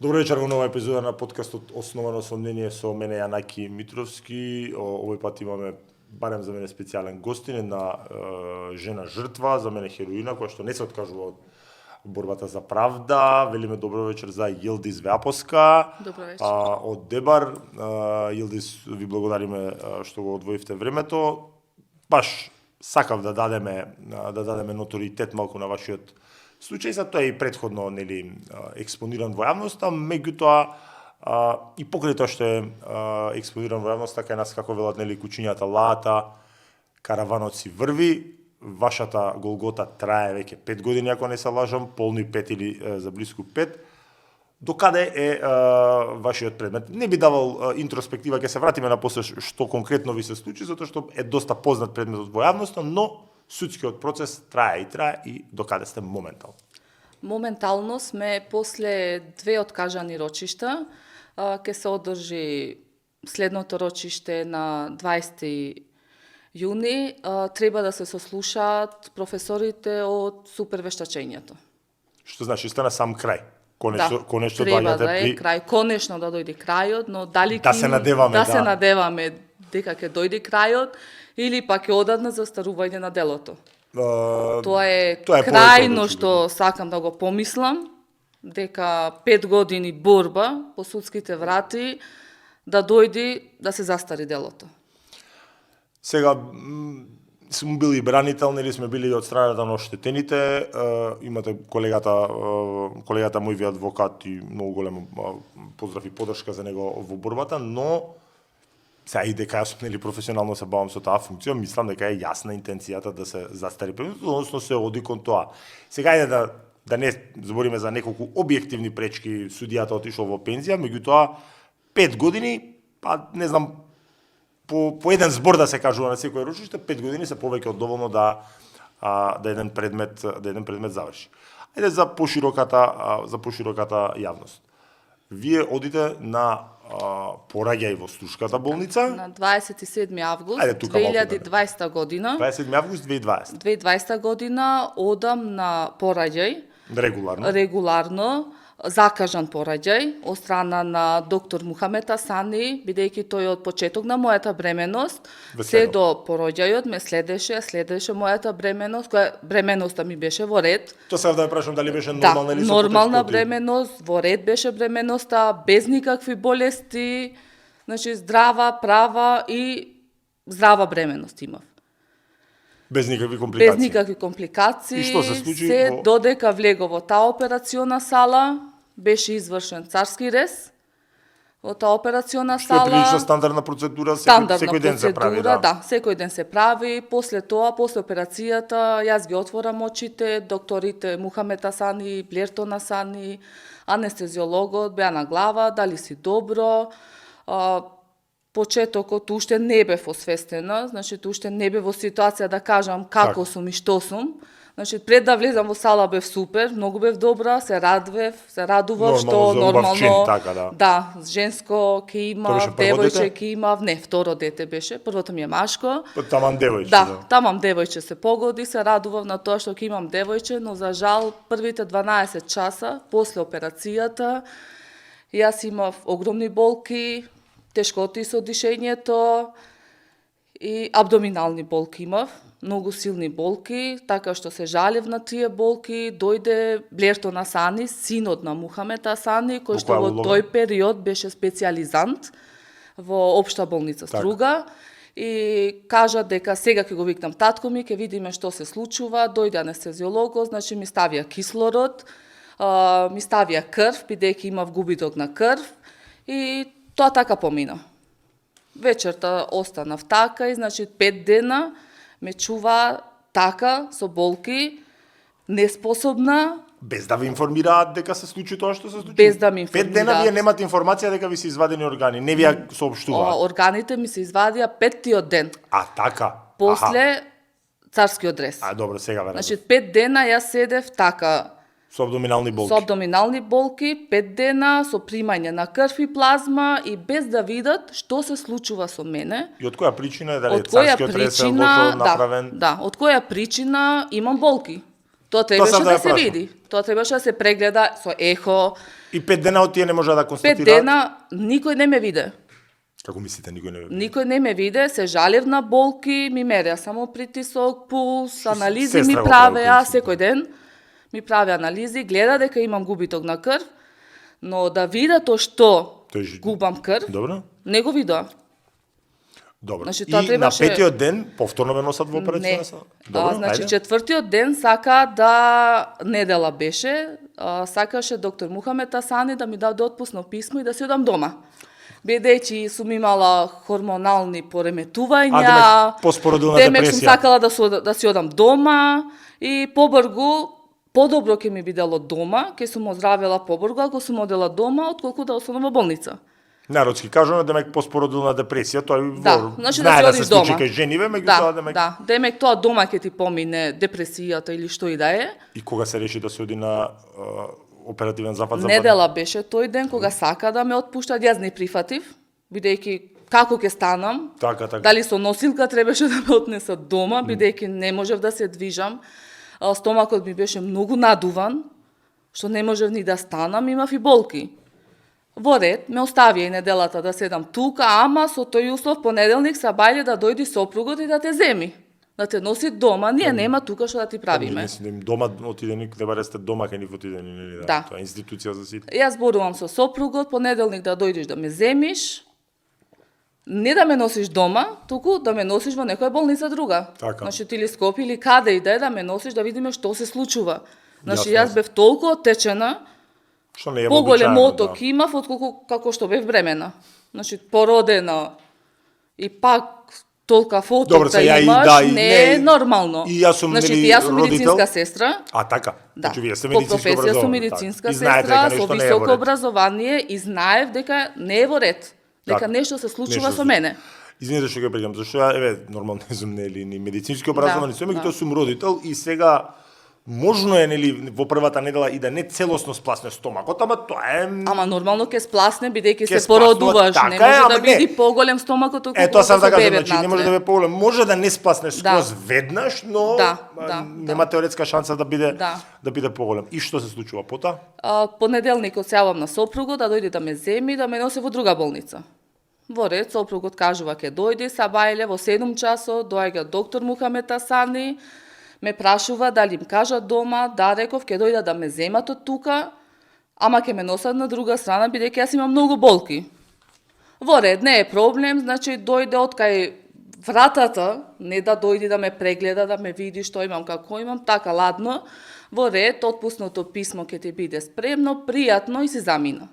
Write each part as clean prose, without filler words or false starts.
Добро вечер во нова епизода на подкастот Основано со мнение со мене Јанаки Митровски. Овој пат имаме барем за мене специјален гостин, една жена жртва, за мене хероина која што не се откажува од борбата за правда. Велиме добро вечер за Јилдис Веапоска. Добро вечер. Од Дебар. Јилдис, ви благодариме што го одвоивте времето. Баш сакав да дадеме ноторитет малку на вашиот случај, за тоа и претходно експониран во јавноста, меѓутоа и покрај тоа што е експониран во јавноста, кај нас како велат кучињата лаата, караванот си врви, вашата голгота трае веќе 5 години, ако не се лажам, полни 5 или за блиску 5. Докаде е вашиот предмет? Не би давал интроспектива, ќе се вратиме на после што конкретно ви се случи, затоа што е доста познат предметот во јавноста, но судскиот процес трае и докаде сте моментално? Моментално сме после 2 откажани рочишта. Ќе се одржи следното рочиште на 20 јуни. Треба да се сослушаат професорите од супервештачењето. Што значи стана сам крај? Конечно треба да е крај. Конечно да дојде крајот, но дали да се надеваме, се надеваме дека ќе дојде крајот или пак е одадна застарување на делото. Тоа е крајно што сакам да го помислам, дека 5 години борба по судските врати да дојде да се застари делото. Сега сме били бранител, нели сме били од страната на оштетените. Имате колегата мој ви адвокат и многу голем поздрав и поддршка за него во борбата, но сега и дека јас професионално се бавам со таа функција, мислам дека е јасна интенцијата да се застари предметот, односно се оди кон тоа. Сега е да не збориме за неколку објективни пречки, судијата отишол во пензија, меѓутоа 5 години, па не знам, по еден збор да се кажува на секој рочиште, 5 години се повеќе од доволно да еден предмет заврши. Ајде за пошироката јавност. Вие одите на пораѓај во Стушката болница на 27 август 2020 година. 27 август 2020. 2020 година одам на пораѓај регуларно закажан пораѓај од страна на доктор Мухамед Асани, бидејќи тој од почеток на мојата бременост се до пороѓајот ме следеше мојата бременост, која бременоста ми беше во ред. Тоа сега да ја прашам дали беше нормална или нормална бременост, во ред беше бременоста, без никакви болести, значи здрава, права и здрава бременост имав. Без никакви компликации. Без никакви компликации. И што се случи? Додека влегов во таа операциона сала, беше извршен царски рез во таа операциона сала. Што е прилично стандардна процедура, секој ден се прави, да, секој ден се прави. После тоа, после операцијата, јас ги отворам очите, докторите Мухамед Асани, Блертон Асани, анестезиологот беа на глава, дали си добро. Почетокот уште не бев освестена, значи уште не бев во ситуација да кажам како сум и што сум. Значи пред да влезам во сала бев супер, многу бев добра, се радував што нормално. Да, женско ќе имав, девојче ќе имав, не, второ дете беше, првото ми е машко. Таман девојче. Да, таман девојче се погоди, се радував на тоа што ќе имам девојче, но за жал првите 12 часа после операцијата јас имав огромни болки, тешкоти со дишењето и абдоминални болки имав, многу силни болки, така што се жалев на тие болки, дојде Блертон Асани, синот на Мухамед Асани, кој што во тој период беше специјализант во Општа болница Струга, и кажа дека сега ќе го викнам татко ми, ќе видиме што се случува, дојде анестезиологот, значи ми ставија кислород, ми ставија крв, бидејќи имав губиток на крв, и тоа така помина. Вечерта останав така и значи 5 дена ме чува така со болки, неспособна. Без да ви информираат дека се случи тоа што се случи? Без да ми информираат. 5 дена вие немате информација дека ви се извадени органи, не ви ја соопштуваат? Органите ми се извадија 5-тиот ден. Така? После царскиот рез. Добро, сега верам. Значи 5 дена јас седев така. Со абдоминални болки. Со абдоминални болки, 5 дена, со примање на крв и плазма и без да видат што се случува со мене. И од која причина е дали царскиот рез е лошо направен? Да, од која причина имам болки. Тоа требаше сам да ја се прашам. види. Тоа требаше да се прегледа со ехо. И 5 дена од тие не може да 5 констатираат? дена никој не ме виде. Како мислите, никој не ве? Никој не ме виде, се жалев на болки, ми мереа само притисок, пулс, анализи сестра ми го прави правеа принципно. секој ден. Ми прави анализи, гледа дека имам губиток на крв, но да вида тоа што Тој губам крв, Добро? не го видоа. Добро. Значи, тоа И требаше- на петиот ден повторно ве носат во операција? Не. Добро, Значи, ајде. четвртиот ден сака да недела беше, сакаше доктор Мухамед Асани да ми даде отпусно писмо и да си одам дома. Бидејќи сум имала хормонални пореметувања, демек, поспородилна демек сум депресија. сакала да си одам дома и побргу, подобро ќе ми бидело дома, ќе сум оздравела побргу ако сум одела дома, отколку да останам во болница. Народски кажано, демек поспородилна депресија, тоа Да, значи да знае си да одиш се случи дома. кај жениве, меѓутоа Да, демек да, демек тоа дома ќе ти помине депресијата или што и да е. и кога се реши да се оди на оперативен запад за Недела беше тој ден кога сака да ме отпуштат, јас не прифатив, бидејќи како ќе станам, Така. дали со носилка требаше да ме отнесат дома, бидејќи не можев да се движам, стомакот ми беше многу надуван, што не можев ни да станам, имав и болки. Во ред, ме оставија и неделата да седам тука, ама со тој услов понеделник сабајле да дојди сопругот и да те земи. Да те носи дома, ние нема тука што да ти правиме. Мислим, дома отиденик, не баре сте дома кај нив отидени, нели? Да. Тоа е институција за сите. Јас зборувам со сопругот, понеделник да дојдеш да ме земиш, не да ме носиш дома, туку да ме носиш во некоја болница друга. Така. Значи ти или Скопје или каде и да ме носиш да видиме што се случува. Значи Јасно, јас бев толку оттечена, Што не е поголем вообичаено, оток имав отколку како што бев бремена. Значи породена и пак толка фото Добро, се ја и имаш, да, и не е не- нормално. и јас сум, значи, нели, јас сум родител. медицинска сестра, А, така. да, Значи, вие сте по медицински професија сум образовани, медицинска така. И знаете сестра, дека со нешто не е во високо ред. образование и знаев дека не е во ред. Дека Така. нешто се случува Нешто со се- мене. Извинете што ќе прекинам, зашто ја, еве, нормално не сум нели ни медицински образовани, Да, сум, меѓутоа да. сум родител и сега можно е нели во првата недела и да не целосно спласне стомакот, ама тоа е Ама нормално ќе спласне бидејќи Ќе се породуваш, спласнува, не така е, може да ама не. биде поголем стомакот отколку Тоа сам со така, бебет значи не може да натре. ве поголем, може да не спласне скроз веднаш, но Да, нема теоретска шанса да биде Да. да биде поголем. И што се случува потоа? Понеделникот се јавам на сопругот да дојде да ме земи, да ме носи во друга болница. Во ред, сопругот кажува ќе дојде, сабајле во 7 часот, доаѓа доктор Мухамед Асани, ме прашува дали им кажат дома, да, реков, ќе дојдат да ме земат од тука, ама ќе ме носат на друга страна, бидејќи јас имам многу болки. Во ред, не е проблем, значи дојде од кај вратата, не да дојди да ме прегледа, да ме види што имам, како имам, така ладно, во ред, отпусното писмо ќе ти биде спремно, пријатно и си замина.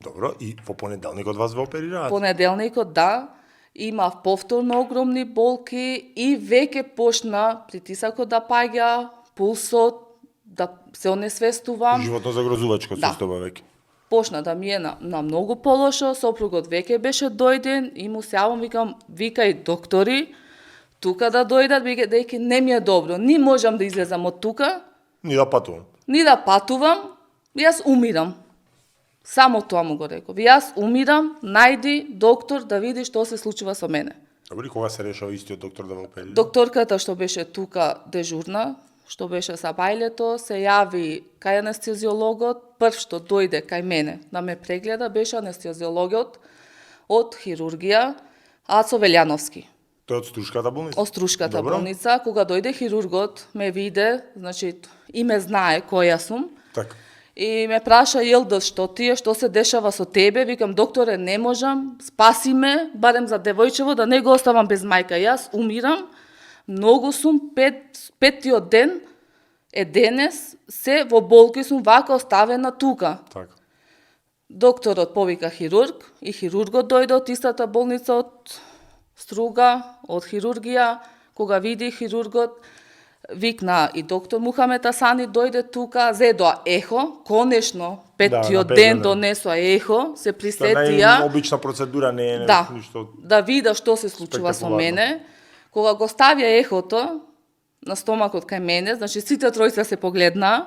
Добро, и во понеделникот вас ве оперираат. Понеделникот, да, имав повторно огромни болки и веќе почна притисакот да паѓа, пулсот, да се онесвестувам. Животно загрозувачко Да. состојба веќе. Почна да ми е на многу полошо, сопругот веќе беше дојден и му се јавам, викам, викај доктори, тука да дојдат, бидејќи не ми е добро. Ни можам да излезам од тука, Ни да патувам. ни да патувам, јас умирам. Само тоа му го реков. Јас умирам, најди доктор да види што се случува со мене. Добро, и кога се решава истиот доктор да ве оперира? Докторката што беше тука дежурна, што беше сабајлето, се јави кај анестезиологот, прв што дојде кај мене да ме прегледа беше анестезиологот од хирургија Ацо Велјановски. Тој од Струшката болница? Острушката Добро. болница, кога дојде хирургот, ме виде, значи и ме знае која сум, Така. и ме праша, Јелда, што ти е, што се дешава со тебе? Викам, докторе, не можам, спаси ме, барем за девојчево, да не го оставам без мајка. Јас умирам, многу сум, петтиот ден е денес, се во болки сум вака оставена тука. Така. Докторот повика хирург и хирургот дојде од истата болница од Струга, од хирургија, кога види хирургот, викна и доктор Мухамед Асани дојде тука, зедоа ехо, конечно, петтиот на ден петиот ден. донесоа ехо, се Тоа присетија, обична процедура не е да, ништо. да вида што се случува со спектакуларно. мене. Кога го ставија ехото на стомакот кај мене, значи сите тројца се погледнаа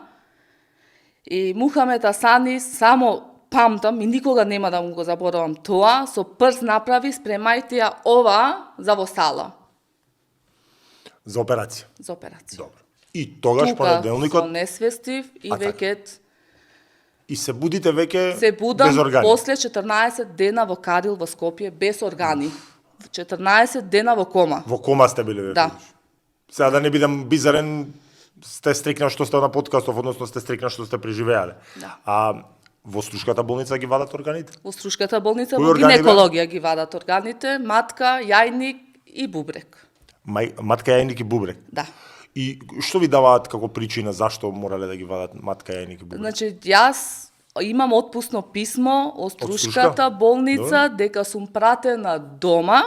и Мухамед Асани само памтам и никога нема да му го заборавам тоа, со прст направи спремајте ја ова за во сала За операција. за операција. Добро. И тогаш тука понеделникот со несвестив и А, така. веќе и се будите веќе се будам без органи. после 14 дена во Карил во Скопје без органи. 14 дена во кома. Во кома сте биле веќе. Да. Сега да не бидам бизарен, сте стрикна што сте на подкастов, односно сте стрикна што сте преживеале. Да. А во Струшката болница ги вадат органите? Во Струшката болница Кои во органи гинекологија ги вадат органите, матка, јајник и бубрек. Матка, јајник и бубрек. Да. И што ви даваат како причина зашто морале да ги вадат матка, јајник и бубрек? Значи, јас имам отпусно писмо од Струшката болница дека сум пратена дома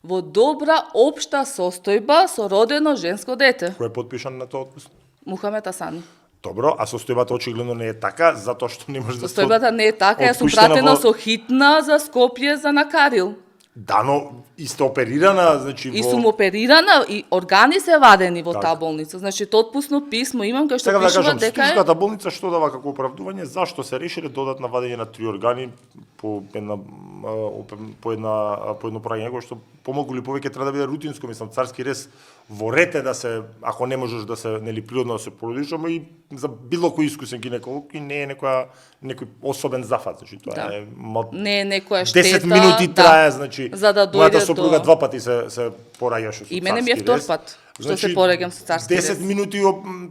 во добра општа состојба со родено женско дете. Кој е подпишан на тоа отпуск? Мухамед Асани. Добро, а состојбата очигледно не е така, затоа што не може да се... Состојбата не е така, јас сум отпуштена пратена во- со хитна за Скопје за Накарил. Да, но и сте оперирана, значи И во... сум оперирана и органи се вадени во Така. таа болница. Значи, тоа отпусно писмо имам кај што Сега да пишува кажам, дека е Струшката болница што дава како оправдување зашто се решиле додатно вадење на 3 органи по едно праѓање кое што помалку или повеќе треба да биде рутинско, мислам, царски рез во ред е да се, ако не можеш да се, нели, природно да се породиш, ама и за било кој искусен гинеколог и не е некој особен зафат, значи тоа Да. е не е некоја штета. 10 минути трае, значи за да мојата дојде сопруга до... два пати се пораѓаше со И мене ми е царски втор рез. пат што Значи, се пореѓам со царски 10 рез. минути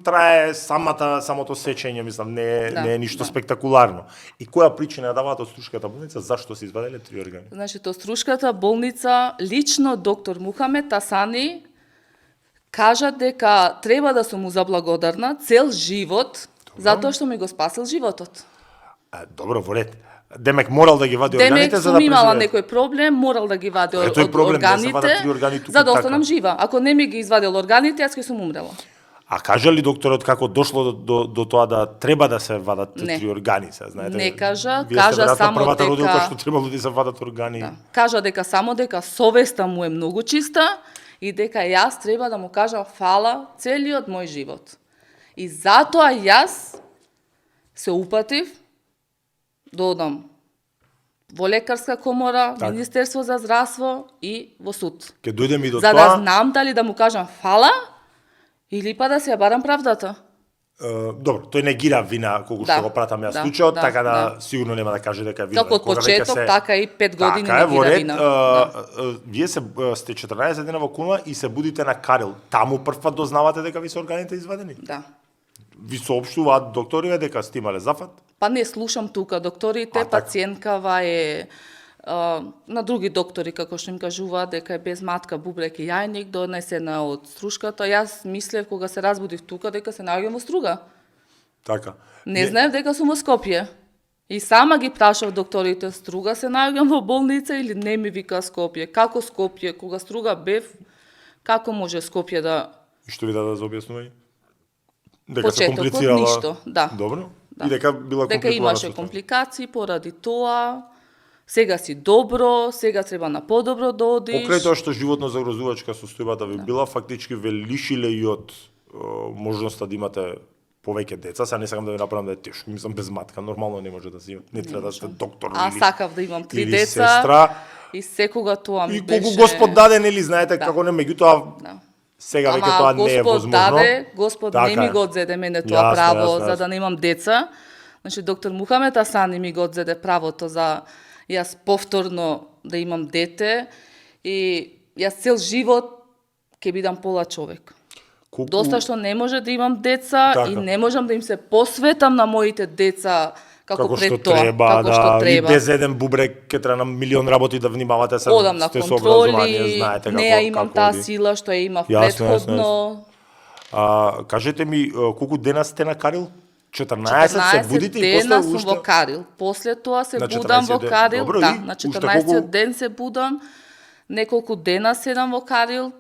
трае самото сечење, мислам, Да, не е ништо да. спектакуларно. И која причина даваат од Струшката болница зашто се извадиле 3 органи? Значи, тоа Струшката болница, лично доктор Мухамед Асани кажа дека треба да сум му заблагодарна цел живот, затоа што ми го спасил животот. Добро, во ред. Демек морал да ги вади Демек органите за сум да имала презивее. некој проблем, морал да ги вади Ето е од проблем, да се вадат органите, 3 органи туку за да така. останам жива. Ако не ми ги извадил органите, јас ќе сум умрела. А кажа ли докторот како дошло до тоа да треба да се вадат Не. 3 органи, се знаете? Не кажа, Вие сте кажа веројатно само првата дека- родилка што требало да се вадат органи. Да. Кажа дека само дека совеста му е многу чиста и дека јас треба да му кажам фала целиот мој живот. И затоа јас се упатив да одам во лекарска комора, Така. Министерство за здравство и во суд. Ке дојдеме и до За тоа. да знам дали да му кажам фала или па да се ја барам правдата. Добро, тој негира вина колку Да, што го пратам јас да, случајот, да, така да да. сигурно нема да каже дека е вина. Како од Кога веќе почеток, така и 5 години Така е, во негира ред, вина. Да. вие сте 14 дена во кома и се будите на Карил. Таму прв пат дознавате дека ви се органите извадени? Да. Ви соопштуваат докторите дека сте имале зафат? Па не слушам тука докторите, така. пациенткава е на други доктори, како што им кажуваат, дека е без матка, бубрек и јајник, донесена од Струшката. Јас мислев, кога се разбудив тука, дека се наоѓам во Струга. Така. Не знаев дека сум во Скопје. И сама ги прашав докторите, Струга се наоѓам во болница или не ми вика Скопје. Како Скопје? Кога Струга бев, како може Скопје да... И што ви даде за објаснување? Дека се Почетокот комплицирала? ништо, да. Добро. Да. И дека била Дека компликована имаше ситуација. компликации поради тоа, сега си добро, сега треба на подобро да одиш. Покрај тоа што животно загрозувачка состојбата ви била, фактички ве лишиле и од можноста да имате повеќе деца. Сега не сакам да ви направам да е тешко, мислам без матка, нормално не може да си не треба да сте доктор А или сакав да имам 3 или деца. сестра. И секога тоа ми И беше... колку Господ даде, нели знаете Да. како не, меѓутоа Да. сега веќе Ама тоа не е Господ возможно. даде, Господ Така не ми е. го одзеде мене тоа Јасно, право јасно, за да немам деца. Значи, доктор Мухамед Асани ми го одзеде правото за јас повторно да имам дете и јас цел живот ќе бидам пола човек. Колку... Доста што не може да имам деца Така. и не можам да им се посветам на моите деца како што пред тоа, треба, како да, што треба. и без еден бубрек ќе треба на милион работи да внимавате се, Одам на сте со образование, контроли, знаете не како, ја имам како таа оди. сила што ја имав Јасно, претходно. Кажете ми, колку дена сте на Карил? 14 се будите и дена после сум уште... во Карил. После тоа се На будам 14 во ден. Карил. Добро, Да, и на уште 14 колку- ден се будам. Неколку дена седам во Карил.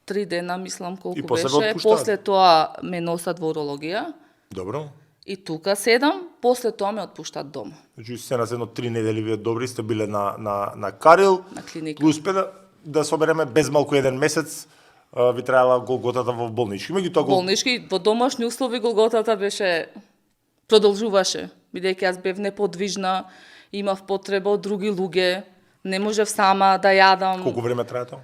3 дена, мислам, колку И после ве беше. отпуштаат? После тоа ме носат во урологија. Добро. И тука седам, после тоа ме отпуштат дома. Значи се на едно 3 недели вие добри сте биле на Карил. На клиника. Ви успе да собереме без малку еден месец ви траела голготата во болнички. Меѓутоа Болнички, во домашни услови голготата беше продолжуваше, бидејќи јас бев неподвижна, имав потреба од други луѓе, не можев сама да јадам. колку време трае тоа?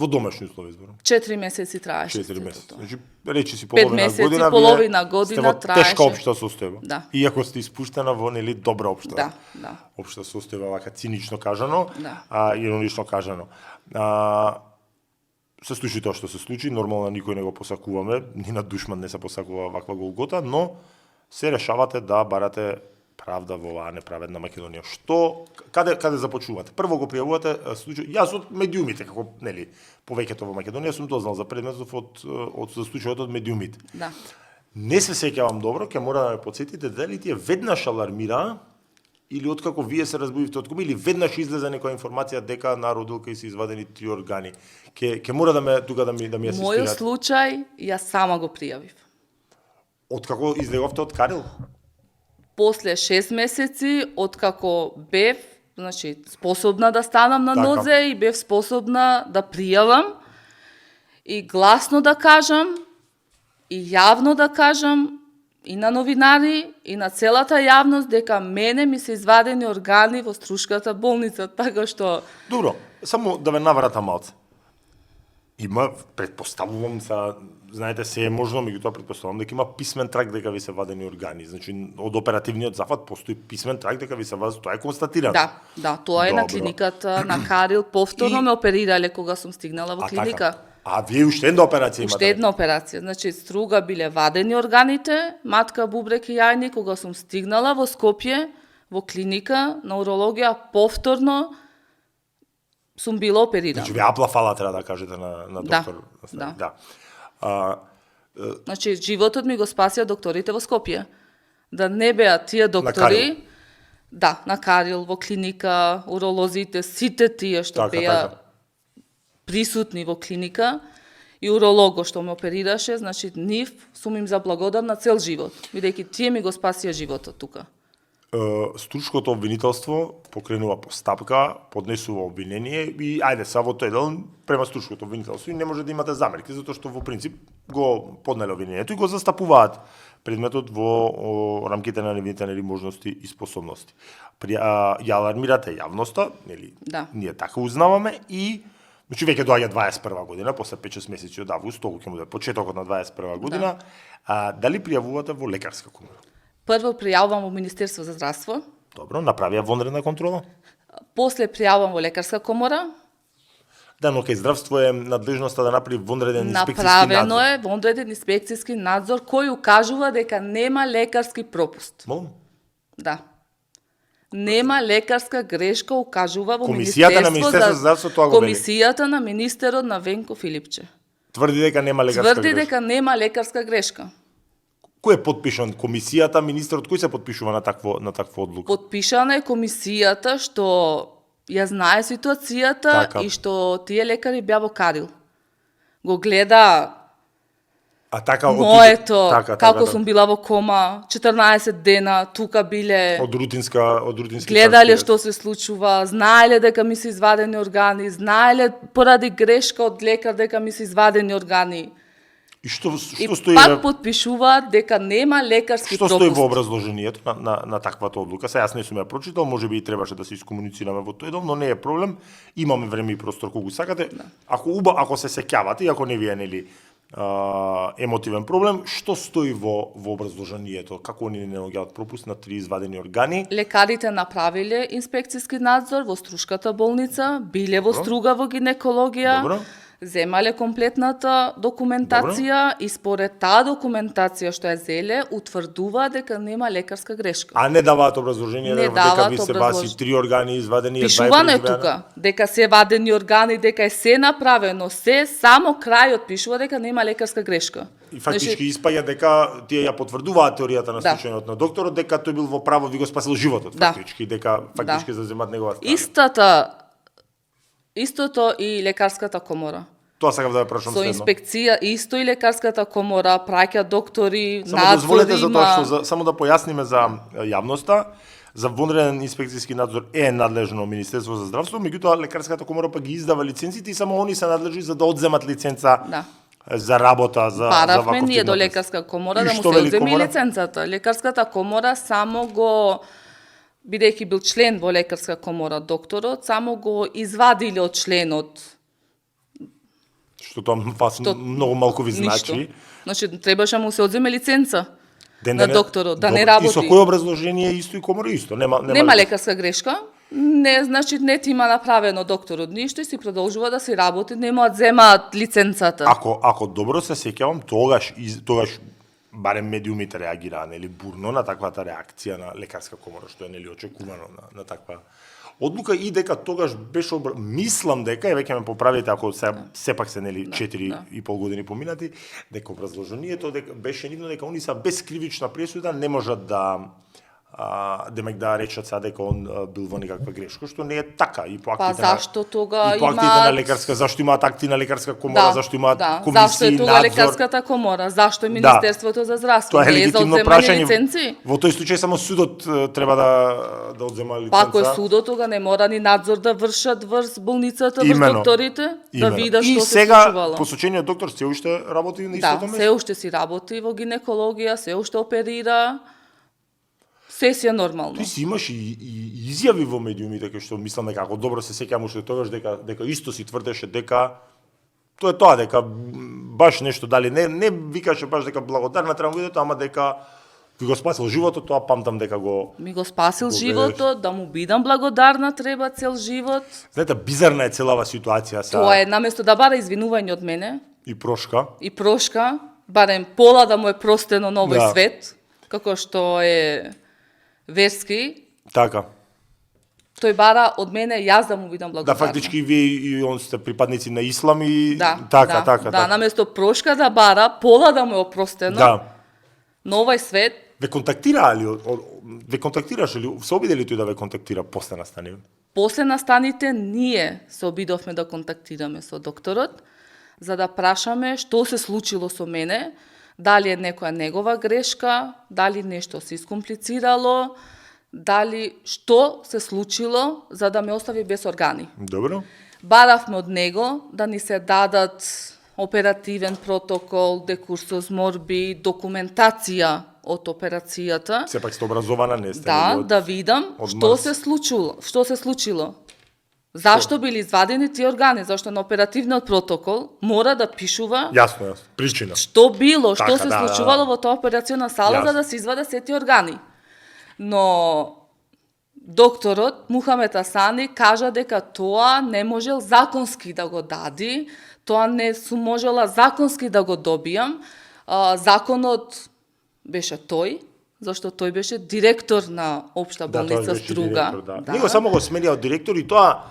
Во домашни услови зборам. 4 месеци траеше. 4 месеци. тоа. Значи речи си 5 половина месеци, година, половина вие година сте во траеше. тешка општа состојба. Да. Иако сте испуштена во нели добра општа. Да. Општа состојба, вака цинично кажано, Да. иронично кажано. Се случи тоа што се случи, нормално никој не го посакуваме, ни на душман не се посакува ваква голгота, но се решавате да барате правда во оваа неправедна Македонија. Што, каде започнувате? Прво го пријавувате случај, јас од медиумите, како, нели, повеќето во Македонија сум дознал за предметов од случајот од медиумите. Да. Не се сеќавам добро, ќе мора да ме подсетите дали тие веднаш алармираа или откако вие се разбудивте од кома, или веднаш излезе некоја информација дека на родилка и се извадени 3 органи. Ќе мора да ме тука да ми асистирате. Мојот случај јас сама го пријавив. Откако излеговте од Карил? После 6 месеци, откако бев, значи, способна да станам на Така. нозе и бев способна да пријавам и гласно да кажам и јавно да кажам и на новинари и на целата јавност дека мене ми се извадени органи во Струшката болница, така што Добро, само да ве навратам малце. Има, предпоставувам, знаете, се е можно, меѓутоа предпоставувам дека има писмен трак дека ви се вадени органи. Значи, од оперативниот зафат постои писмен трак дека ви се вадени, тоа е констатирано. Да, тоа е на Добро. клиниката на Карил, повторно ме оперирале кога сум стигнала во клиника. А вие уште една операција имате? Уште една операција. Значи, струга биле вадени органите, матка, бубрек и јајни, кога сум стигнала во Скопје, во клиника на урологија, повторно сум била оперирана. Значи, вие апла фала треба да кажете на доктор. Да. Значи, животот ми го спасија докторите во Скопје. Да не беа тие доктори, на Карил, во клиника, уролозите, сите тие што беа присутни во клиника и уролого што ме оперираше, значи нив сум им заблагодарна цел живот, бидејќи тие ми го спасија животот тука. Струшкото обвинителство покренува постапка, поднесува обвинение и ајде са во тој дел према Струшкото обвинителство и не може да имате замерки затоа што во принцип го поднеле обвинението и го застапуваат предметот во рамките на нивните можности и способности. Ја алармирате јавноста, нели? Да. Ние така узнаваме и значи веќе доаѓа 21 година, после 5-6 месеци од август, толку ќе му биде почетокот на 21 година. Дали пријавувате во лекарска комора? Прво пријавувам во Министерство за здравство. Добро, направија вонредна контрола? После пријавувам во лекарска комора. Да, но кај здравство е надлежноста да направи вонреден инспекцијски надзор. Направено е вонреден инспекцијски надзор кој укажува дека нема лекарски пропуст. Молам? Да. Нема лекарска грешка укажува во Комисијата на Министерството за здравство тоа го вели. Комисијата на министерот на Венко Филипче. Тврди дека нема лекарска Тврди грешка. дека нема лекарска грешка. Кој е подпишан? Комисијата, министерот, кој се подпишува на таква одлука? Подпишана е комисијата што ја знае ситуацијата Така. и што тие лекари беа во Карил. Го гледа моето, како сум била во кома, 14 дена, тука биле, од рутински гледале што се случува, знаеле дека ми се извадени органи, знаеле поради грешка од лекар дека ми се извадени органи. И што И стои пак подпишуваат дека нема лекарски Што пропуст. стои во образложението на таквата одлука? Сега јас не сум ја прочитал, можеби и требаше да се искомуницираме во тој дел, но не е проблем. Имаме време и простор кога го сакате. Ако се сеќавате и ако не ви е нели емотивен проблем, што стои во образложението? Како они не наоѓаат пропуст на 3 извадени органи? Лекарите направиле инспекцијски надзор во Струшката болница, биле во струга во гинекологија. Добро. Земале комплетната документација и според таа документација што ја зеле, утврдува дека нема лекарска грешка. А не даваат образложение Не дека даваат ви се баси 3 органи извадени, Пишувано е тука дека се вадени органи, дека е се направено, се само крајот пишува дека нема лекарска грешка. И фактички испаѓа дека тие ја потврдуваат теоријата на Да. случајот на докторот дека тој бил во право, ви го спасил животот, Да. фактички, дека фактички заземат негова страна. Истото и лекарската комора. Тоа сакав да ја прашам Со следно. инспекција исто и лекарската комора праќа доктори, Само дозволете за тоа има. што само да појасниме за јавноста, за вонреден инспекцијски надзор е надлежно Министерство за здравство, меѓутоа лекарската комора па ги издава лиценците и само они се надлежни за да одземат лиценца Да. за работа, за Баравме ваков ние тип до на тест. лекарска комора И да му што се вели одземе комора? лиценцата. Лекарската комора само го, бидејќи бил член во лекарска комора докторот, само го извадиле од членот Што тоа вас многу малку ви значи. Ништо. Значи требаше му се одземе лиценца Ден на денес- докторот, да не Добро. работи. И со кој образложение исто и комора исто. Нема лекарска грешка. Не, значи не ти има направено докторот ништо и си продолжува да си работи, нема да земаат лиценцата. Ако добро се сеќавам, тогаш барем медиумите реагираа нели бурно на таквата реакција на лекарска комора, што е нели очекувано на таква одлука и дека тогаш беше мислам дека и веќе ме поправите ако сепак се нели 4,5 години поминати, дека образложението дека беше нивно дека они са без кривична пресуда не можат да демек да речат сега дека он бил во некаква грешка, што не е така и по актите зашто тога и по актите на лекарска, зашто имаат акти на лекарска комора, зашто имаат комисии, зашто е тога надзор. лекарската комора, зашто е Министерството за здравство, Тоа е не е за легитимно одземање прашање. лиценци. Во тој случај само судот треба да одзема лиценца. Па ако е судот, тога не мора ни надзор да вршат врз болницата, врз Имено. докторите, да видат И што се сега случувало. посочениот доктор се уште работи на истото Да, место. се уште си работи во гинекологија, се уште оперира, се си е нормално. Ти си имаш и изјави во медиумите кај што мислам дека ако добро се сеќавам уште тогаш дека исто си тврдеше дека тоа е тоа дека баш нешто дали не викаше баш дека благодарна треба да бидете, ама дека ви го спасил животот, тоа памтам дека го Ми го спасил Го животот, да му бидам благодарна треба цел живот. знаете бизарна е целава ситуација сега Тоа е наместо да бара извинување од мене и прошка. и прошка, барем пола да му е простено на овој Да. свет, како што е верски, Така. тој бара од мене јас да му бидам Да, благодарна. фактички вие и он сте припадници на ислам и да, така. наместо прошка да бара, пола да му е опростено Да. на овој свет, Ве контактираа ли? Ве контактираше ли? Се обиде ли тој да ве контактира после настанив? после настаните ние се обидовме да контактираме со докторот, за да прашаме што се случило со мене, дали е некоја негова грешка, дали нешто се искомплицирало, дали што се случило за да ме остави без органи. Добро. Баравме од него да ни се дадат оперативен протокол, декурсус морби, документација од операцијата. Сепак сте образована, не сте Да, нели, од- да видам од што Марс. се случило, што се случило. Зашто били извадени тие органи? Зашто на оперативниот протокол мора да пишува Јасно, причина. што било, што Така, се да, случувало да. во тоа операциона сала Јасно. за да се извадат сите органи. Но докторот Мухамед Асани кажа дека тоа не можел законски да го дади, тоа не су можела законски да го добијам. Законот беше тој, зашто тој беше директор на Општа Да, тоа болница беше Струга. директор, да. Него само го сменија од директор и тоа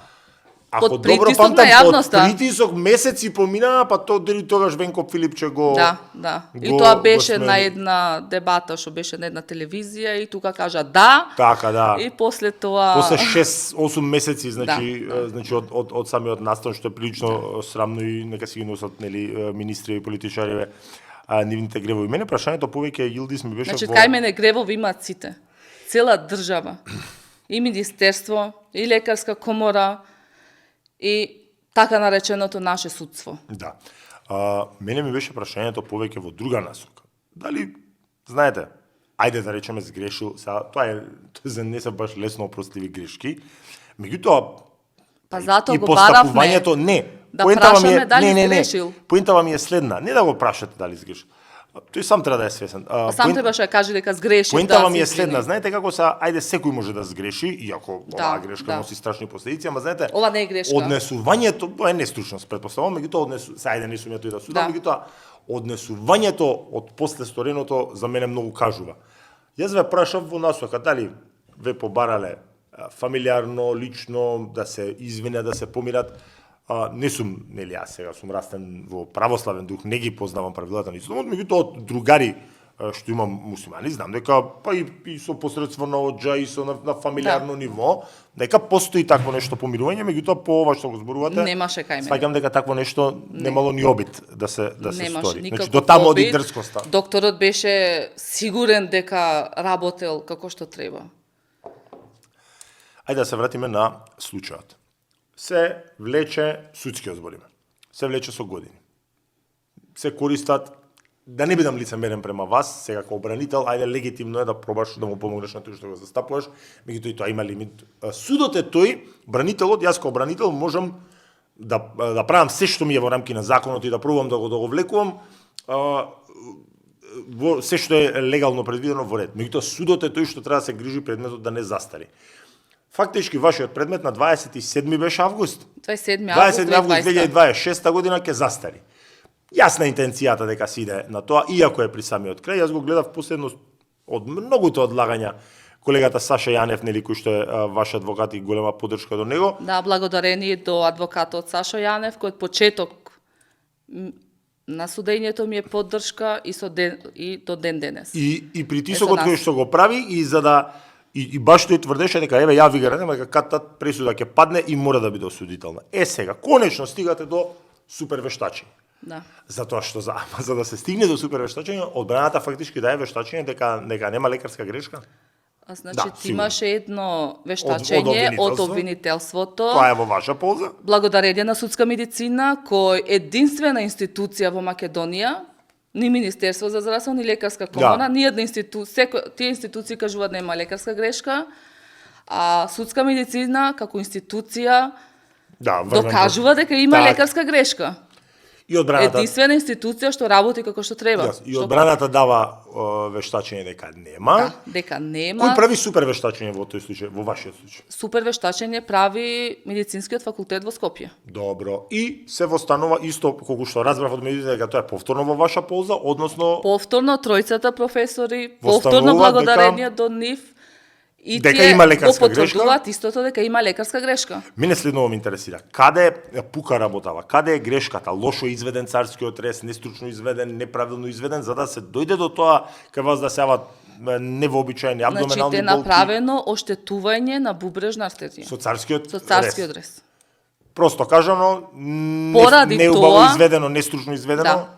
ако Под добро притисок памтам, на јавноста. под притисок месеци поминаа, па тоа дали тогаш Венко Филипче го Да. И го- тоа го беше смени. на една дебата што беше на една телевизија и тука кажа да. Така, да. И после тоа После 6-8 месеци, значи, Да. значи од самиот настан, што е прилично срамно и нека си ги носат нели министри и политичари нивните гревови. Мене прашањето повеќе Илдис ми беше Значи, во кај мене гревови имаат сите. Цела држава. И министерство, и лекарска комора, и така нареченото наше судство. Да. Мене ми беше прашањето повеќе во друга насока. Дали, знаете, ајде да речеме сгрешил, сега, тоа за не се баш лесно опростливи грешки, меѓутоа, Па затоа и го баравме. постапувањето, не. Да Поентава ми прашаме дали не. сгрешил. Поентава ми е следна, не да го прашате дали сгрешил. Тој сам треба да е свесен. Сам требаше да каже дека сгрешив. Поентава да ми се е извини. следна, знаете како са, ајде секој може да сгреши, иако оваа грешка да. носи страшни последици, ама знаете, Ова не е грешка. однесувањето, тоа е нестручност, претпоставувам, меѓутоа ајде не сум ја тој да судам, Да. меѓутоа однесувањето од после стореното за мене многу кажува. Јас ве прашав во насока дали ве побарале фамилиарно, лично, да се извинат, да се помират. Не сум, нели јас сега сум растен во православен дух, не ги познавам правилата на исламот, меѓутоа од другари што имам муслимани, знам дека па и со посредство на оџа и со на фамилиарно ниво, дека постои такво нешто помирување, меѓутоа по ова што го зборувате, Немаше кај мене. сваќам дека такво нешто немало ни обид да се Немаше стори. никаков Значи до таму оди обид. дрскоста. Докторот беше сигурен дека работел како што треба. Ајде да се вратиме на случајот. Се влече судскиот збориме. Се влече со години. Се користат, да не бидам лицемерен према вас, сега како обранител, ајде легитимно е да пробаш да му помогнеш на тој што го застапуваш, меѓутоа и тоа има лимит. Судот е тој, бранителот, јас како бранител можам да правам се што ми е во рамки на законот и да пробувам да го влекувам, се што е легално предвидено во ред. Меѓутоа судот е тој што треба да се грижи предметот да не застари. Фактички вашиот предмет на 27 беше август. 27 август 2026 година ќе застари. Јасна интенцијата дека се иде на тоа, иако е при самиот крај. Јас го гледав последно од многуто одлагања колегата Саша Јанев, нели, кој што е ваш адвокат и голема поддршка до него. Да, благодарение до адвокатот Сашо Јанев, кој од почеток на судењето ми е поддршка и до ден денес. И притисокот кој што го прави и за да и баш тој тврдеше дека еве ја ви гарантирам дека кад пресуда ќе падне и мора да биде осудителна. Сега конечно стигате до супервештачење. Да. Затоа што за да се стигне до супервештачење, одбраната фактички дае вештачење дека нема лекарска грешка. Значи, ти имаше едно вештачење од обвинителството. Тоа е во ваша полза. Благодарение на судска медицина, кој единствена институција во Македонија, ни Министерство за здравство, ни лекарска комора, ни една институција, тие институции кажуваат нема лекарска грешка, а судска медицина како институција докажува дека има лекарска грешка. И одбраната единствена институција што работи како што треба. И одбраната дава вештачење дека нема. Да, дека нема. Кој прави супер вештачење во тој случај, во вашиот случај? Супер вештачење прави медицинскиот факултет во Скопје. Добро. И се востанува исто колку што разбрав од медицина дека тоа е повторно во ваша полза, односно повторно тројцата професори, повторно благодарение до нив. И дека има лекарска грешка. Истото дека има лекарска грешка. Мене следново ме интересира. Каде пука работава? Каде е грешката? Лошо изведен царскиот рез, нестручно изведен, неправилно изведен, за да се дојде до тоа кај вас да се јават невообичаени абдоменални болки? Значи, те направено оштетување на бубрежна артерија. Со царскиот рез. Просто кажано, неубаво изведено, нестручно изведено, да.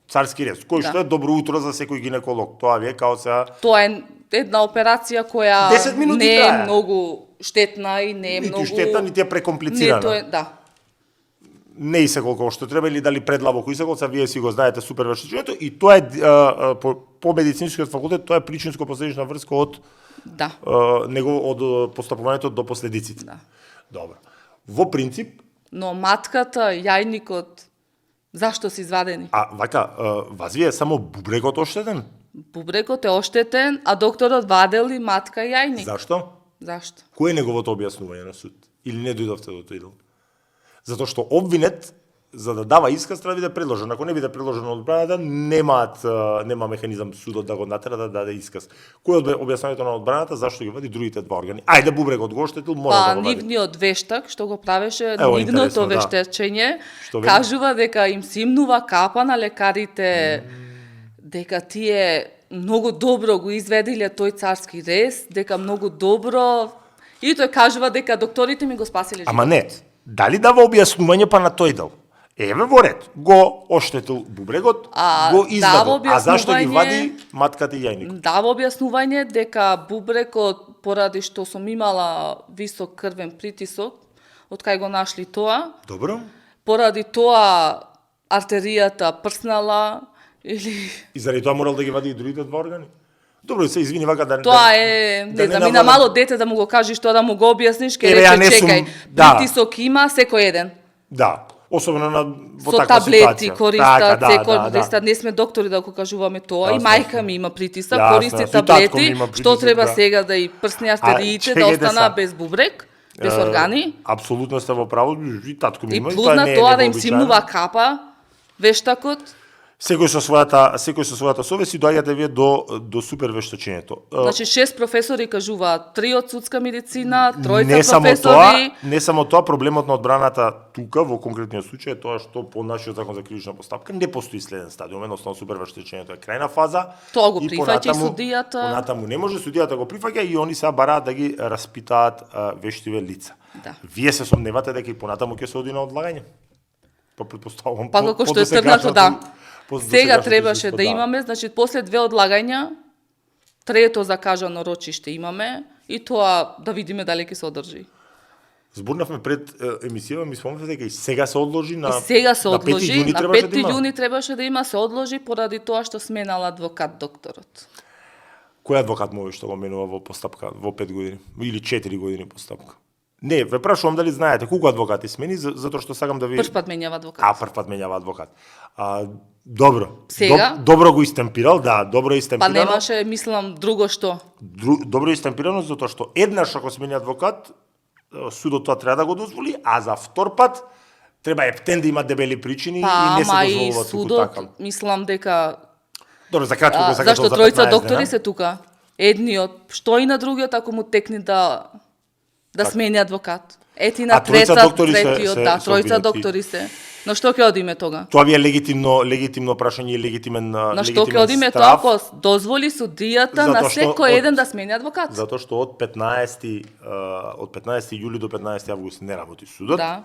Царски рез, кој што е добро утро за секој гинеколог. Тоа ви е као сега... Тоа е една операција која не е многу штетна и не е многу... Нити штетна, нити е прекомплицирана. Да. Не и се колку што треба или дали предлабоко исеколца, вие си го знаете супер вештачењето и тоа е по медицинскиот факултет, тоа е причинско-последична врска од од постапувањето до последиците. Да. Добро. Во принцип, но матката, јајникот, зашто се извадени? А вака, вас ви е само бубрегот оштетен? Бубрегот е оштетен, а докторот вадел и матка и јајник. Зашто? Зашто? Кој е неговото објаснување на суд? Или не дојдовте до тој дел? Затоа што обвинет, за да дава исказ, треба да биде предложен. Ако не биде предложен од одбраната, нема механизам судот да го натера да даде исказ. Кој е објаснувањето на одбраната, зашто ги вади другите два органи? Ајде, бубрегот го оштетил, мора да го вади. Нивниот вештак, што го правеше нивното вештачење, кажува дека им симнува капа на лекарите, дека тие многу добро го изведиле тој царски рез, дека многу добро... И тој кажува дека докторите ми го спасиле животот. Ама не, дали дава објаснување па на тој дел? Еве во ред, го оштетил бубрегот, го извадил. А зашто ги вади матката и јајникот? Дава објаснување дека бубрегот, поради што сум имала висок крвен притисок, од кај го нашли тоа. Добро. Поради тоа артеријата прснала или... И заради тоа морал да ги вади и другите два органи? Добро, се извини вака да... Тоа е, не знам, и на мало дете да му го кажеш тоа, да му го објасниш, ке рече, чекај, притисок има секој еден. Да. Особено на во со таква таблети ситуација. користат, користат, не сме доктори да го кажуваме тоа, и мајка ми има притисок, користи таблети, што треба сега да и прсни артериите, да остана без бубрек, без органи. Апсолутно сте во право, и татко ми има, и плудна тоа да им симнува капа, вештакот. Секој со својата совест и доаѓате вие до супер вештачењето. Значи 6 професори кажуваат, 3 од судска медицина, 3 професори. Не само тоа, проблемот на одбраната тука во конкретниот случај е тоа што по нашиот закон за кривична постапка не постои следен стадиум, едноставно супер вештачењето е крајна фаза. Тоа го прифаќа судијата. Понатаму не може судијата го прифаќа и они сега бараат да ги распитаат вештиве лица. Да. Вие се сомневате дека и понатаму ќе се оди на одлагање? Па претпоставувам како што е тргнато, да. Сега требаше да имаме, значи после 2 одлагања, 3-то закажано рочиште имаме и тоа да видиме дали ќе се одржи. Зборнавме пред емисија, ми спомнавте дека и сега се одложи на сега се одложи, на 5 да јуни требаше да има, се одложи поради тоа што сменал адвокат докторот. Кој адвокат му што го менува во постапка во 5 години или 4 години постапка? Не, ве прашувам дали знаете колку адвокати смени, затоа што сакам да ви... Прв пат менјава адвокат. Прв пат менјава адвокат. Добро. Сега? Добро го истемпирал, да, добро Па истемпирано. немаше, мислам, друго што. Добро истемпирано затоа што еднаш ако смени адвокат, судот тоа треба да го дозволи, а за втор пат треба ептен да има дебели причини и не се и дозволува туку судот, така. мислам дека Добро, за кратко го сакаш зашто за тројца 15 доктори дена? се тука. Едниот, што и на другиот ако му текни да смени адвокат. Ети на тројца трета, доктори се- третиот, се- да, се тројца обидети. доктори се. Но што ќе одиме тога? Тоа ви е легитимно прашање и легитимен На што ќе легитимен одиме тоа страв, ако дозволи судијата на Затоа што секој од- еден да смени адвокат? затоа што од 15 јули до 15 август не работи судот. Да.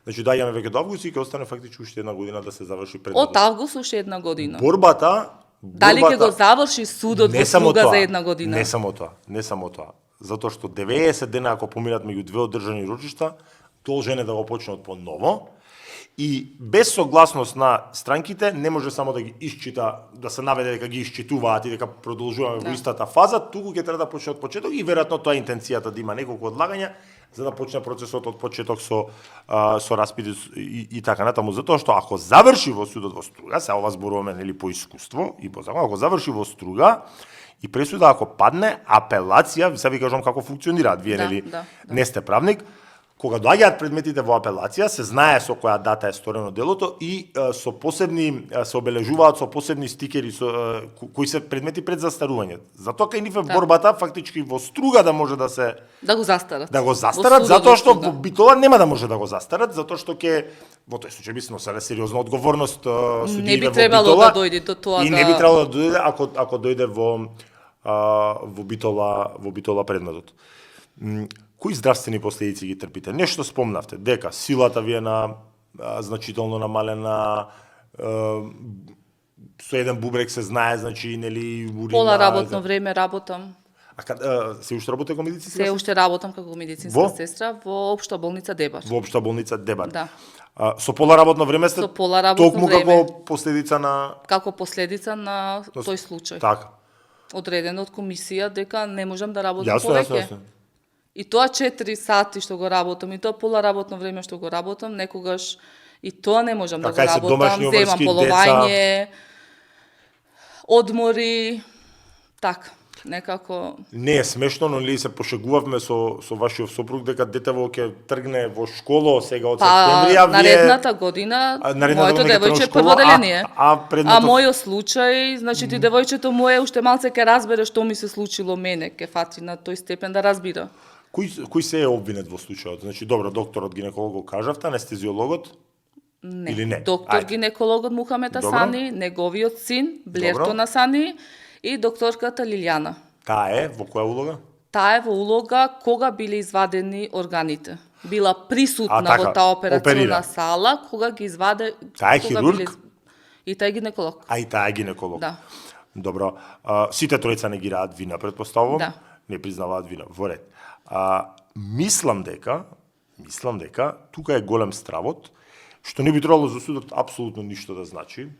Значи доаѓаме веќе до август и ќе остане фактички уште една година да се заврши пред. Од август уште една година. Борбата Дали ќе го заврши судот во слуга за една година? Не само тоа. Затоа што 90 дена ако поминат меѓу две одржани рочишта, должен е да го почнат по ново. И без согласност на странките не може само да ги исчита, да се наведе дека ги исчитуваат и дека продолжуваме во истата фаза, туку ќе треба да почне од почеток и веројатно тоа е интенцијата да има неколку одлагања за да почне процесот од почеток со распити и така натаму, затоа што ако заврши во судот во Струга, се ова зборуваме нели по искуство и по закон, ако заврши во Струга и пресуда ако падне, апелација, се ви кажам како функционираат, вие нели не сте правник. Кога доаѓаат предметите во апелација, се знае со која дата е сторено делото и со посебни се обележуваат со посебни стикери кои се предмети пред застарување. Затоа кај нив е борбата фактички во Струга да може да се го застарат. Да го застарат затоа што во Битола нема да може да го застарат, затоа што ќе во тој случај би се носела сериозна одговорност судиите не би во требало Битола. да дојде до тоа и не би требало да дојде ако дојде во Битола предметот. Кои здравствени последици ги трпите? Нешто спомнавте, дека силата ви е значително намалена, со еден бубрек се знае, значи, нели, урина... Пола работно време работам. Се уште работите како медицинска сестра? Се уште работам како медицинска сестра во Општа болница Дебар. Во Општа болница Дебар. Да. Со пола работно време сте? Со пола работно токму време. како последица на... Како последица на тој случај. Така. Одредено од комисија дека не можам да работам повеќе. Јасно. И тоа 4 сати што го работам, и тоа пола работно време што го работам, некогаш и тоа не можам да го работам, земам половање, одмори, така, некако... Не е смешно, но ли се пошегувавме со вашиот сопруг дека детево ќе тргне во школа сега од септември, а вие... наредната година, моето девојче прво оделение. А мојот случај, значи ти девојчето моје уште малце ќе разбере што ми се случило мене, ќе фати на тој степен да разбира. Кој се е обвинет во случајот? Значи, добро, докторот гинеколог го кажавте, анестезиологот? Не. Или не? Доктор гинекологот Мухамед Асани, неговиот син, Блертон Асани и докторката Лилјана. Таа е во која улога? Таа е во улога кога биле извадени органите. Била присутна во таа операциона сала, кога ги изваде... Таа е хирург? И таа е гинеколог. И таа е гинеколог. Да. Добро. Сите тројца не ги раат вина, предпоставувам? Да. Не признаваат вина. Во ред. Мислам дека тука е голем стравот, што не би требало за судот апсолутно ништо да значи,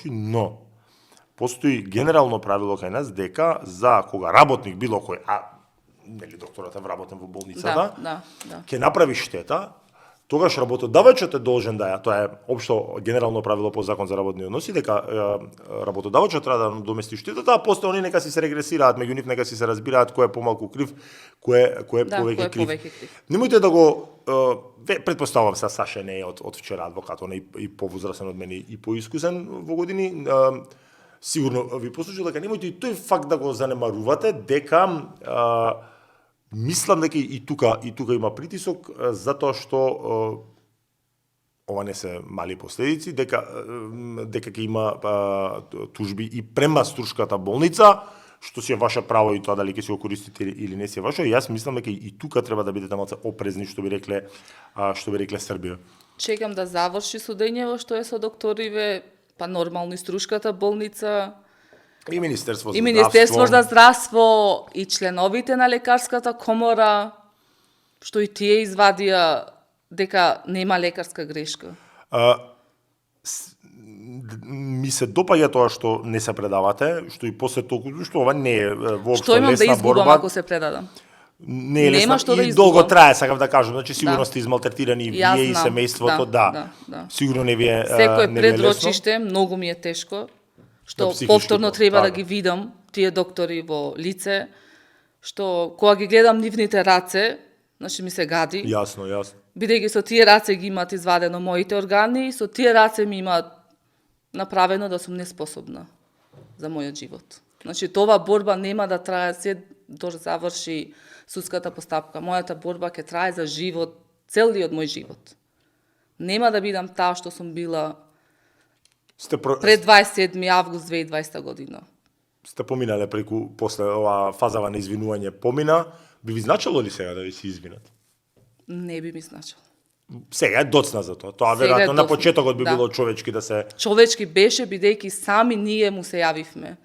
но постои генерално правило кај нас дека за кога работник било кој, нели докторот е вработен во болницата, ќе направи штета, тогаш работодавачот е должен да тоа е општо генерално правило по закон за работни односи, дека работодавачот треба да домести штетата, а после они нека си се регресираат, меѓу нив нека си се разбираат кој е помалку крив, кој е повеќе крив. Немојте да го предпоставувам се Саша не е од вчера адвокат, он е и повозрасен од мене и поискусен во години. Сигурно ви послушал дека немојте и тој факт да го занемарувате дека мислам дека и тука има притисок затоа што ова не се мали последици, дека ќе има тужби и према Струшката болница, што си е ваше право и тоа дали ќе си го користите или не си е ваше. Јас мислам дека и тука треба да бидете малце опрезни, што би рекле Србија. Чекам да заврши судењево што е со докториве, па нормално и Струшката болница. И Министерство за здравство, и членовите на лекарската комора, што и тие извадија дека нема лекарска грешка. Ми се допаѓа тоа што не се предавате, што и после толку, што ова не е воопшто лесна борба. Што имам да изгубам ако се предадам? не е Нема лесно што да и изгубам. долго трае, сакав да кажам. Значи сигурно Да. сте измалтретирани и Јас вие и знам, семејството, да. Сигурно не ви е Секој не ви е лесно. предрочиште многу ми е тешко, што психички повторно треба да така. ги видам тие доктори во лице, што кога ги гледам нивните раце, значи ми се гади. Јасно, јасно. Бидејќи со тие раце ги имаат извадено моите органи, со тие раце ми имаат направено да сум неспособна за мојот живот. Значи, това борба нема да трае се до заврши судската постапка. Мојата борба ќе трае за живот, целиот мој живот. Нема да бидам таа што сум била пред 27. август 2020 година. Сте поминале преку после оваа фазава на извинување помина, би ви значило ли сега да ви се извинат? Не би ми значило. Сега е доцна за тоа. Тоа Сега е веројатно на доцна, почетокот би да. било човечки да се Човечки беше, бидејќи сами ние му се јавивме.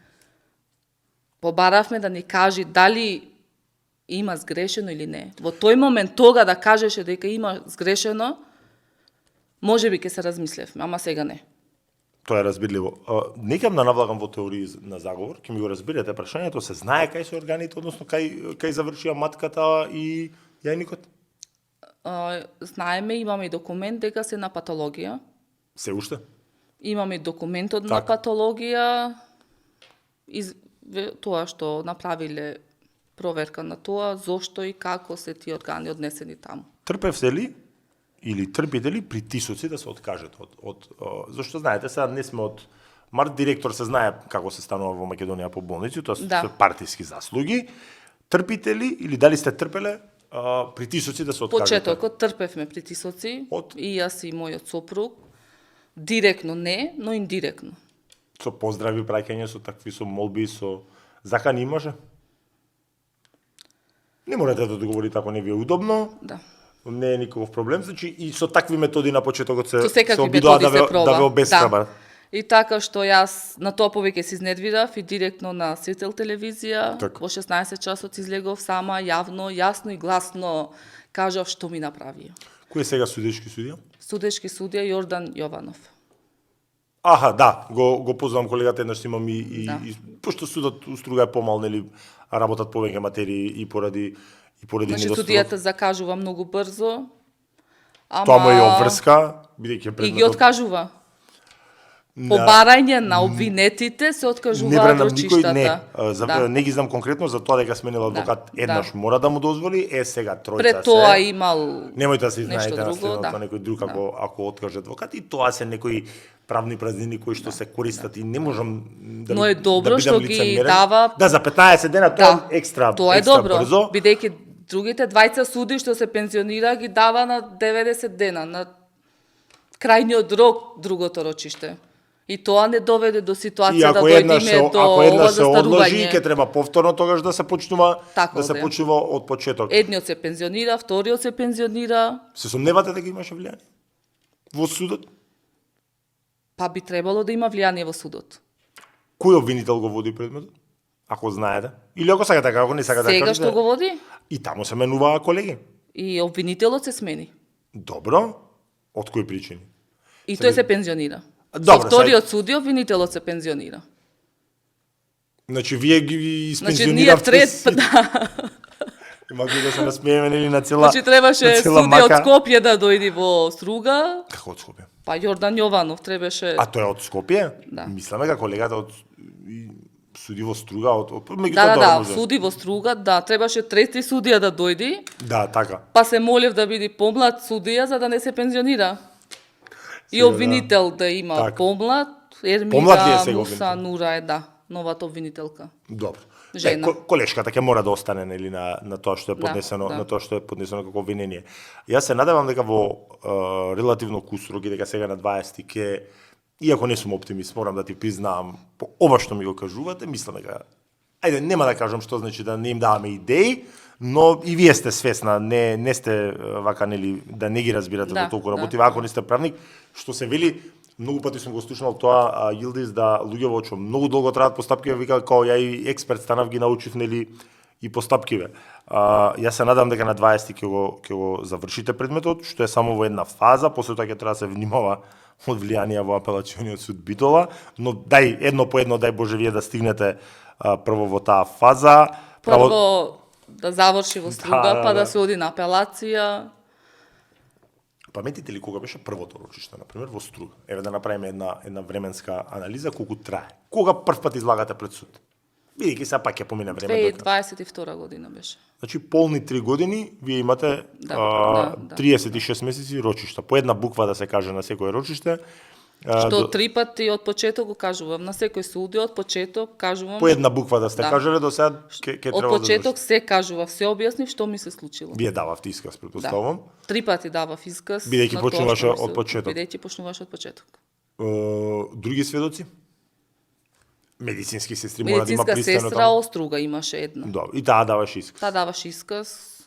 Побаравме да ни кажи дали има сгрешено или не. Во тој момент тога да кажеше дека има сгрешено, може би ќе се размислевме, ама сега не. Тоа е разбирливо. Некам да навлагам во теории на заговор, ќе ми го разберете прашањето, се знае кај се органите, односно кај завршија матката и јајникот? Знаеме, имаме и документ дека се на патологија. Се уште? Имаме и документот на Така. патологија. Тоа што направиле проверка на тоа, зошто и како се тие органи однесени таму. Трпевте ли или трпите ли притисоци да се откажете зашто знаете сега не сме од март директор се знае како се станува во Македонија по болници, тоа се партиски заслуги. Трпите ли или дали сте трпеле притисоци да се откажете? Почетокот трпевме притисоци, Од? и јас и мојот сопруг. Директно не, но индиректно. Со поздрави, праќање, со такви, со молби, со закани имаше? Не можете да договорите ако не ви е удобно. Да. Не е никаков проблем, значи и со такви методи на почетокот Со се секакви обидува методи се проба. да ве обесхрабрат. Да. И така што јас на тоа повеќе се изнервирав и директно на Сител телевизија, Так. во 16 часот излегов сама, јавно, јасно и гласно кажав што ми направија. Кој е сега судешки судија? Судешки судија Јордан Јованов. Аха, да, го познавам колегата, еднаш имам и Да. пошто судот уструга е помал, нели, работат повеќе материи и поради Значи недостаток. судијата закажува многу брзо, ама Тоа му е обврска, бидејќи и предметот. ги откажува. По барање на обвинетите се Не откажуваат бранам никој, рочиштата. не. Не ги знам конкретно за тоа дека сменил адвокат еднаш мора да му дозволи, сега тројца Пред тоа имал Немојте да се нешто знаете на друго, следното да. некој друг ако откаже адвокат и тоа се некои правни празнини кои што се користат и не можам да Но е добро да бидам што ги лицемерен. дава- Да, за 15 дена тоа е екстра Тоа е екстра добро, брзо. бидејќи другите двајца суди што се пензионира ги дава на 90 дена, на крајниот рок другото рочиште. И тоа не доведе до И ситуација да ако еднаш дојдеме до ако ова еднаш се одложи, застарување. ќе треба повторно тогаш да се почнува Тако да се да е. почнува од почеток. Едниот се пензионира, вториот се пензионира, Се сомневате дека имаше влијание во судот? па би требало да има влијание во судот. Кој обвинител го води предметот? Ако знаете. Или ако сакате, ако не сакате да Сега кажете. што го води? И таму се менуваа колеги. И обвинителот се смени. Добро. Од кои причини? И тој се пензионира. Добро, Со вториот суди обвинителот се пензионира. Значи, вие ги Значи ние испензиониравте трет, да. Има да се насмееме нели на цела. Значи требаше на цела суди од мака. Скопје да дојди во Струга, Како од Скопје? па Јордан Јованов требаше. А тој е од Скопје? Да. Мисламе дека колегата од суди во Струга меѓутоа Да, добро да, може. суди во Струга, да, требаше трети судија да дојди, Да, така. па се молев да биде помлад судија за да не се пензионира. И Сега, обвинител да има Така. помлад, Помлад ли е Ермина сега Муса обвинител? Нура е, да, новата обвинителка. Добро. Жена. Колешката ќе мора да остане нели на тоа што е поднесено, да. на тоа што е поднесено како обвинение. Јас се надевам дека во релативно кусро, дека сега на 20 ќе иако не сум оптимист, морам да ти признавам по ова што ми го кажувате, мислам дека ајде нема да кажам што значи да не им даваме идеи, но и вие сте свесна, не сте вака нели да не ги разбирате Да, за толку да. работи, ако не сте правник, што се вели многу пати сум го слушнал тоа Јилдис да луѓе во многу долго траат постапкиве, вика као ја и експерт станав ги научив нели и постапкиве. Јас се надам дека на 20 ќе го завршите предметот, што е само во една фаза, после тоа ќе треба да се внимава од влијанија во апелациониот суд Битола, но едно по едно, дај Боже вие да стигнете прво во таа фаза. Прво да заврши во Струга, Да. па да се оди на апелација. Паметите ли кога беше првото рочиште, на пример, во Струга? Еве да направиме една временска анализа колку трае. Кога прв пат излагате пред суд? Бидејќи сега пак ќе помине време. 2022 година беше. Значи полни 3 години вие имате Да, 36 месеци рочишта. По една буква да се каже на секој рочиште. Што 3 пати од почеток го кажувам, на секој суди од почеток кажувам. По една буква да сте Да. кажале до сега ќе Од треба да почеток се кажував, се објаснив што ми се случило. Вие дававте исказ, претпоставувам. 3 пати давав исказ. Бидејќи на тоа почнуваше што ми се- од почеток. Бидејќи почнуваше од почеток. Други сведоци? Медицински сестри мора да има Медицинска пристојно сестра таму. Оструга имаше една. Добро. И таа даваше исказ. Таа даваше исказ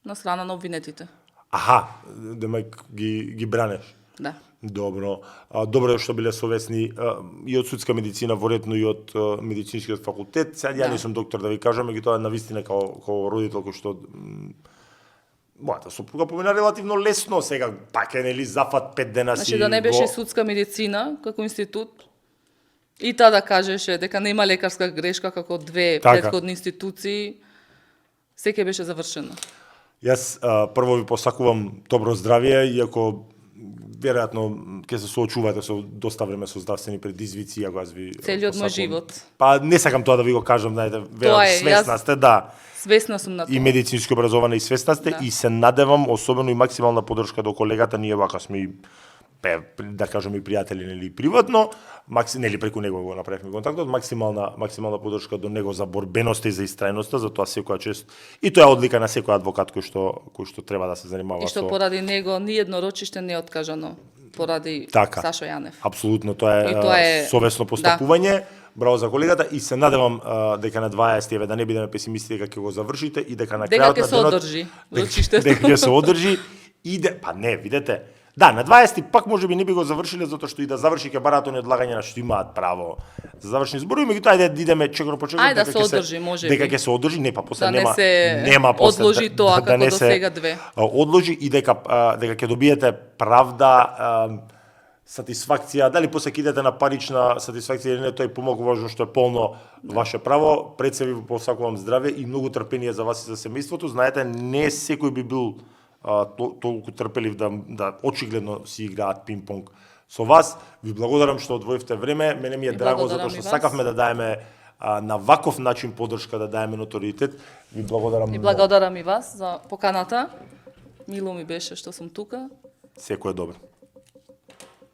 на страна на обвинетите. Аха, демек ги бранеш. Да. Добро. Добро е што биле совесни и од судска медицина, воретно и од медицинскиот факултет. Сега ја Да. не сум доктор да ви кажам, меѓутоа навистина као родител кој што мојата сопруга помина релативно лесно, сега пак е нели зафат 5 дена си. Значи да не беше судска медицина како институт, и таа да кажеше дека нема лекарска грешка како две Така. претходни институции, секој беше завршено. Јас прво ви посакувам добро здравје, иако веројатно ќе се соочувате со доста време со здравствени предизвици, иако јас ви Целиот мој посакувам. живот. Па не сакам тоа да ви го кажам, знаете, Тоа веројатно е, свесна јас- сте, да. Свесна сум на И тоа. медицинско образование и свесна сте, Да. и се надевам, особено и максимална поддршка до колегата, ние вака сме и да кажем и пријатели, нели, приватно, нели преку него го направивме контактот, максимална поддршка до него за борбеноста и за истрајноста, за тоа секоја чест. И тоа е одлика на секој адвокат кој што треба да се занимава И што со... поради него ни едно рочиште не е откажано поради Така. Сашо Јанев. Апсолутно, тоа И тоа е е- совесно постапување. Браво за колегата и се надевам дека на 20 еве да не бидеме песимисти дека ќе го завршите и дека на Дека крајот ќе на се денот одржи рочиштето. дека ќе се одржи и па не, видете. Да, на 20 пак можеби не би го завршиле затоа што и да заврши ќе бараат они одлагање на што имаат право за завршни зборови, меѓутоа ајде да идеме чекор по чекор Ајде да се одржи, можеби. дека ќе се одржи, не па после Да не нема се нема после одложи тоа како не до се, сега две. Одложи и дека ќе добиете правда, сатисфакција, дали после ќе идете на парична сатисфакција или не, тоа е помалку важно што е полно ваше право. Пред се ви посакувам здраве и многу трпение за вас и за семејството. Знаете, не секој би бил толку трпелив да очигледно си играат пинг-понг со вас. Ви благодарам што одвоивте време. Мене ми е И драго благодарам затоа што и вас. сакавме да даеме на ваков начин поддршка, да даеме ноторитет. Ви благодарам. И благодарам и вас за поканата. Мило ми беше што сум тука. Секој е добро.